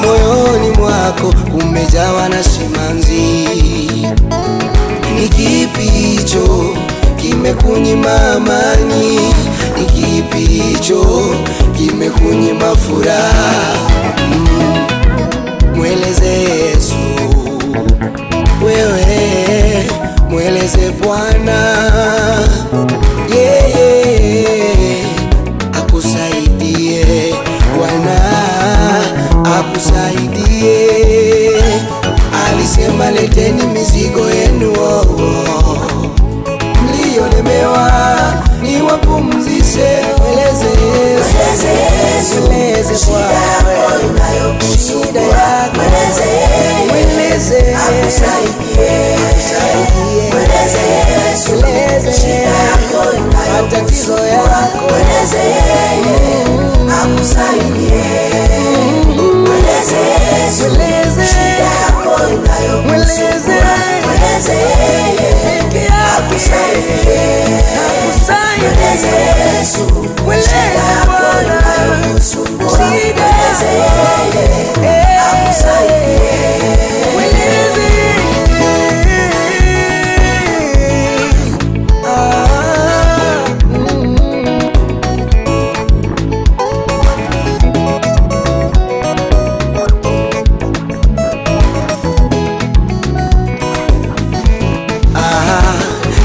moyoni mwako umejawa na simanzi. Ni kipi hicho kimekunyima amani? Ni kipi hicho kimekunyima furaha? Mweleze Yesu, wewe mweleze Bwana, yeye akusaidie. Bwana akusaidie. Alisema leteni mizigo yenu mliolemewa niwapumzishe. Mweleze Yesu, mweleze Bwana shida yako, mweleze akusaidie. Mweleze Yesu, matatizo yako, mweleze akusaidie. Mweleze Yesu, shida yako inayokusumbua, mweleze peke yake akusaidie. Yesu, shida yako inayokusumbua, mweleze akusaidie.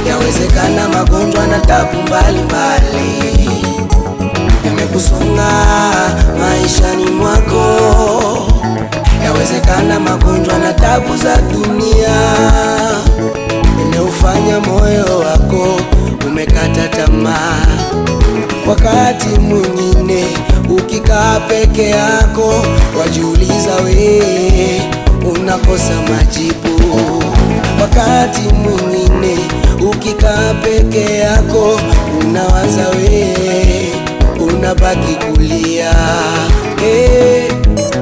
Yawezekana magonjwa na tabu mbalimbali yamekusonga maishani mwako. Yawezekana magonjwa na tabu za dunia imeufanya moyo wako umekata tamaa. Wakati mwingine ukikaa peke yako wajiuliza we unakosa majibu. Wakati mwingine ukikaa peke yako unawaza we unabaki kulia.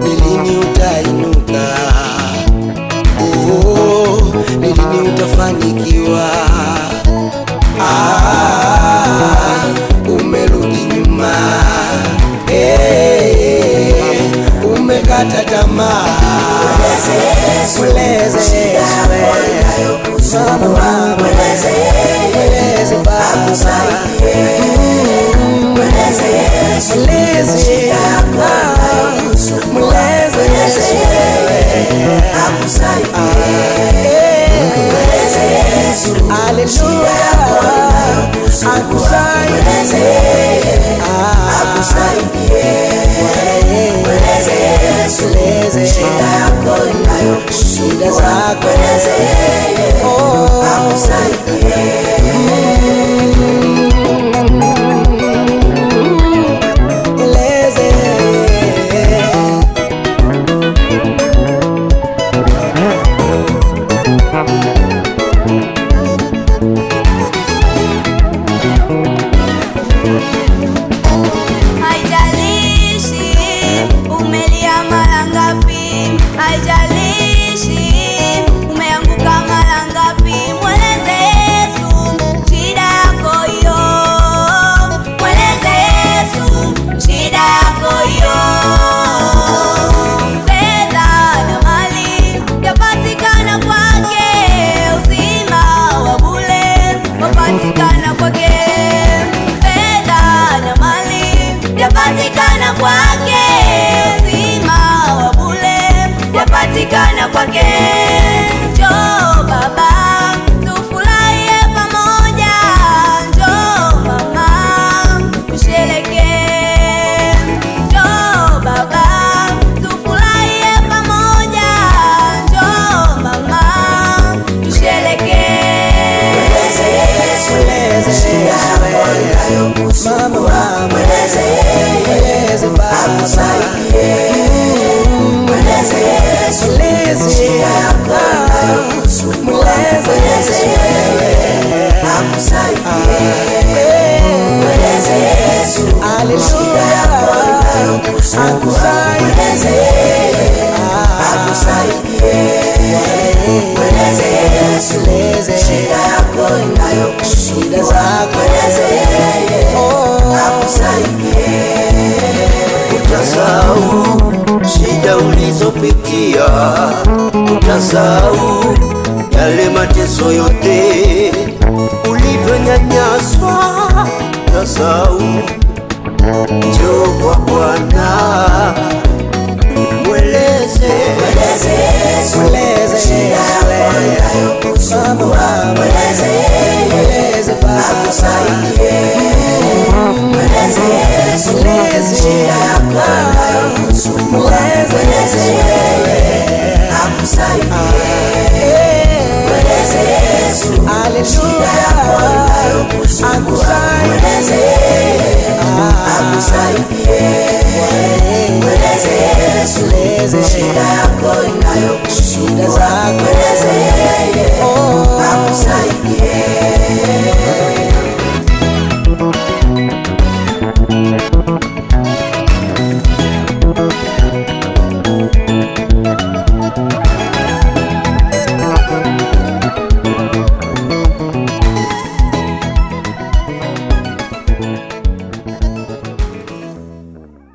Ni lini utainuka? Ni lini utafanikiwa? Umerudi nyuma, umekata tamaa. Mweleze Yesu, mama, mweleze Baba, mweleze Yesu, mweleze Yesu akusaidie. Mweleze Yesu, haleluya, akusaidie. Mweleze Yesu, shida yako inayokusumbua, mweleze akusaidie. Haijalishi umelia mara ngapi, haijalishi umeanguka mara ngapi, mweleze Yesu shida yako hiyo. Mweleze Yesu shida yako hiyo. Fedha na mali yapatikana kwake, uzima wa bure wapatikana kwake. Yapatikana kwake, uzima wa bure yapatikana kwake. Njoo baba tufurahie pamoja, njoo mama tusherehekee. Njoo baba tufurahie pamoja, njoo mama tusherehekee. Mweleze Yesu, shida yako inayokusumbua, mweleze Baba akusaidie. Mweleze Yesu, shida yako inayokusumbua, mweleze akusaidie. Mweleze Yesu, shida yako inayokusumbua, mweleze akusaidie. Mweleze Yesu, shida yako inayokusumbua, mweleze akusaidie. Utasahau uliyopitia, utasahau yale mateso yote ulivyonyanyaswa, utasahau. Njoo kwa Bwana, mweleze shida yako inayokusumbua, mweleze akusaidie. Mweleze shida yako inayokusumbua, mweleze akusaidie. Mweleze shida yako inayokusumbua, mweleze akusaidie. Mweleze shida yako